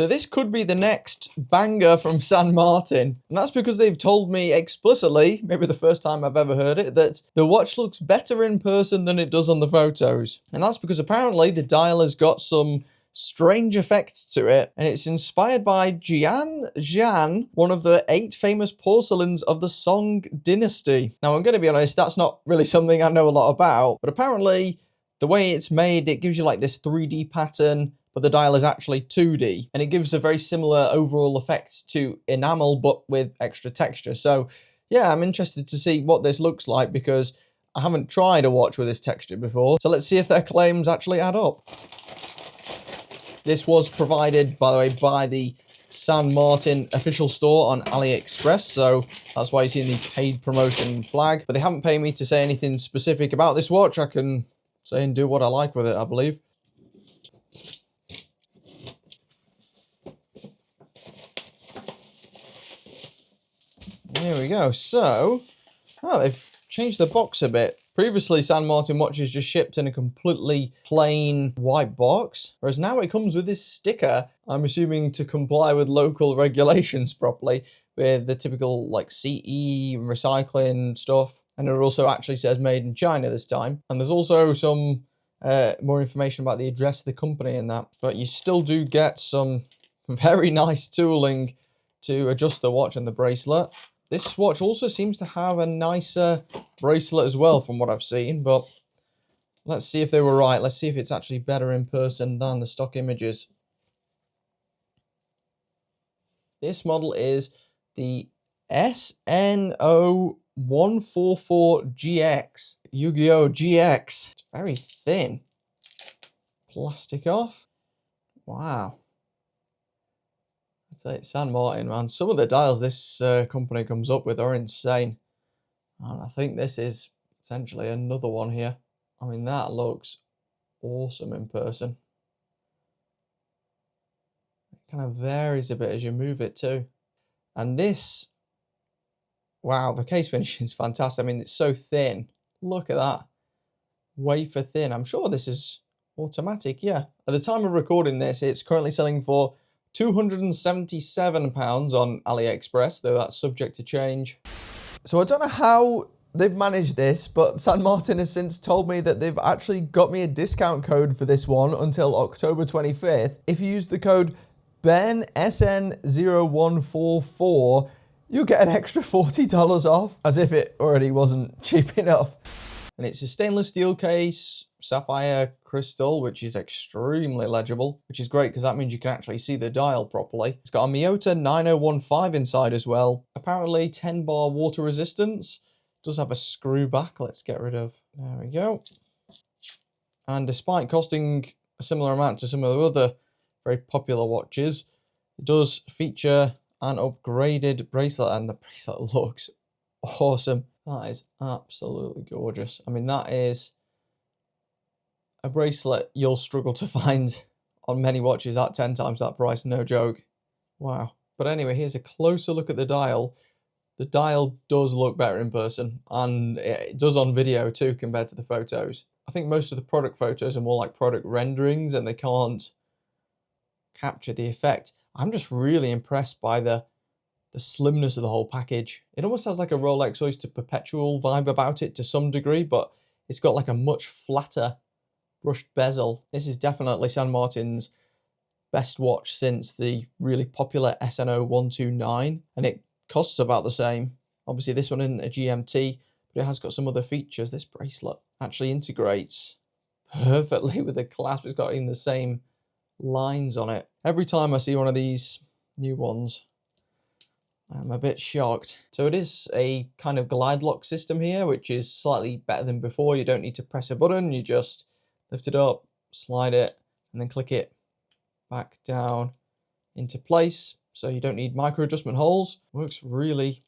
So this could be the next banger from San Martin. And that's because they've told me explicitly, maybe the first time I've ever heard it, that the watch looks better in person than it does on the photos. And that's because apparently the dial has got some strange effects to it, and it's inspired by JianZhan, one of the 8 famous porcelains of the Song dynasty. Now, I'm going to be honest, that's not really something I know a lot about, but apparently the way it's made, it gives you like this 3D pattern, but the dial is actually 2D, and it gives a very similar overall effect to enamel, but with extra texture. So yeah, I'm interested to see what this looks like, because I haven't tried a watch with this texture before. So let's see if their claims actually add up. This was provided, by the way, by the San Martin official store on AliExpress, so that's why you see the paid promotion flag. But they haven't paid me to say anything specific about this watch. I can say and do what I like with it, I believe. There we go. So, they've changed the box a bit. Previously, San Martin watches just shipped in a completely plain white box, whereas now it comes with this sticker, I'm assuming to comply with local regulations properly, with the typical like CE and recycling stuff. And it also actually says made in China this time. And there's also some more information about the address of the company in that. But you still do get some very nice tooling to adjust the watch and the bracelet. This watch also seems to have a nicer bracelet as well from what I've seen, but let's see if they were right. Let's see if it's actually better in person than the stock images. This model is the SN0144-GX JianZhan. It's very thin. Plastic off. Wow. It's San Martin, man. Some of the dials this company comes up with are insane. And I think this is potentially another one here. I mean, that looks awesome in person. It kind of varies a bit as you move it too. And this, wow, the case finish is fantastic. I mean, it's so thin. Look at that. Wafer thin. I'm sure this is automatic, yeah. At the time of recording this, it's currently selling for £277 on AliExpress, though that's subject to change. So I don't know how they've managed this, but San Martin has since told me that they've actually got me a discount code for this one until October 25th. If you use the code Ben SN0144, you'll get an extra $40 off, as if it already wasn't cheap enough. And it's a stainless steel case, sapphire crystal, which is extremely legible, which is great because that means you can actually see the dial properly. It's got a Miyota 9015 inside as well. Apparently 10 bar water resistance. It does have a screw back. Let's get rid of, there we go. And despite costing a similar amount to some of the other very popular watches, it does feature an upgraded bracelet, and the bracelet looks awesome. That is absolutely gorgeous. I mean, that is a bracelet you'll struggle to find on many watches at 10 times that price, no joke. Wow. But anyway, here's a closer look at the dial. The dial does look better in person, and it does on video too compared to the photos. I think most of the product photos are more like product renderings and they can't capture the effect. I'm just really impressed by the slimness of the whole package. It almost has like a Rolex Oyster Perpetual vibe about it to some degree, but it's got like a much flatter brushed bezel. This is definitely San Martin's best watch since the really popular SN0129, and it costs about the same. Obviously this one isn't a GMT, but it has got some other features. This bracelet actually integrates perfectly with the clasp. It's got even the same lines on it. Every time I see one of these new ones, I'm a bit shocked. So it is a kind of glide lock system here, which is slightly better than before. You don't need to press a button, you just lift it up, slide it, and then click it back down into place. So you don't need micro adjustment holes. Works really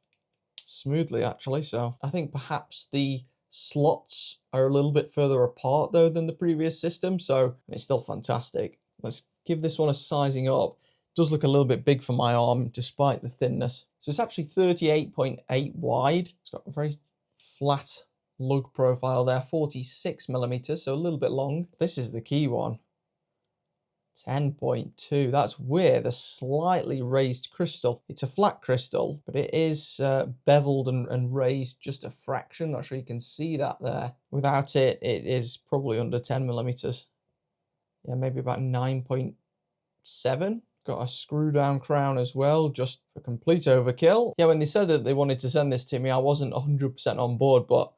smoothly actually. So I think perhaps the slots are a little bit further apart though than the previous system. So it's still fantastic. Let's give this one a sizing up. It does look a little bit big for my arm despite the thinness. So it's actually 38.8 wide. It's got a very flat lug profile there, 46 millimeters, so a little bit long. This is the key one. 10.2. That's weird. A slightly raised crystal. It's a flat crystal, but it is beveled and raised just a fraction. Not sure you can see that there. Without it, it is probably under 10 millimeters. Yeah, maybe about 9.7. Got a screw down crown as well, just for complete overkill. Yeah, when they said that they wanted to send this to me, I wasn't 100% on board, but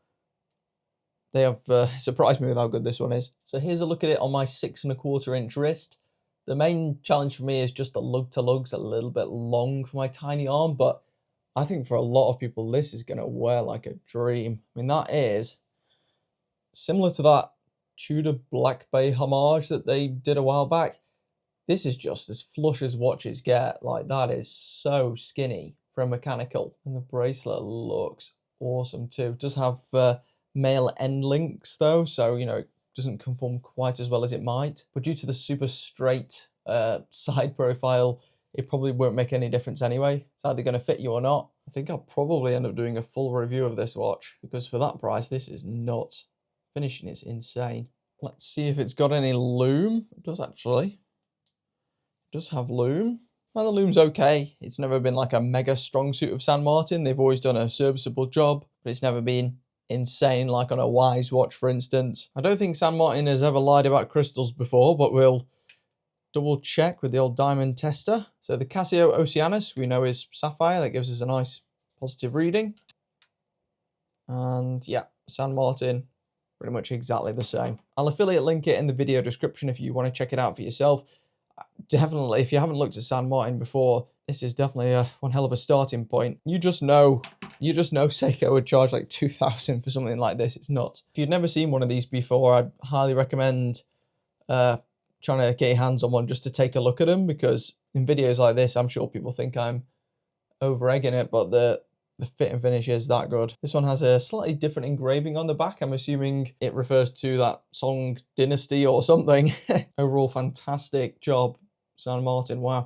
they have surprised me with how good this one is. So here's a look at it on my 6¼ inch wrist. The main challenge for me is just the lug to lug's a little bit long for my tiny arm, but I think for a lot of people, this is going to wear like a dream. I mean, that is similar to that Tudor Black Bay homage that they did a while back. This is just as flush as watches get. Like, that is so skinny for a mechanical. And the bracelet looks awesome too. It does have male end links though, so, you know, it doesn't conform quite as well as it might. But due to the super straight side profile, it probably won't make any difference anyway. It's either going to fit you or not. I think I'll probably end up doing a full review of this watch, because for that price, this is nuts. Finishing is insane. Let's see if it's got any lume. It does actually. It does have lume. Well, the lume's okay. It's never been like a mega strong suit of San Martin. They've always done a serviceable job, but it's never been insane like on a Wise watch, for instance. I don't think San Martin has ever lied about crystals before, but we'll double check with the old diamond tester. So the Casio Oceanus we know is sapphire. That gives us a nice positive reading. And yeah, San Martin, pretty much exactly the same. I'll affiliate link it in the video description if you want to check it out for yourself. Definitely, if you haven't looked at San Martin before, this is definitely one hell of a starting point. You just know Seiko would charge like 2,000 for something like this. It's nuts. If you've never seen one of these before, I'd highly recommend trying to get your hands on one just to take a look at them, because in videos like this, I'm sure people think I'm over-egging it, but the fit and finish is that good. This one has a slightly different engraving on the back. I'm assuming it refers to that Song dynasty or something. Overall, fantastic job, San Martin. Wow.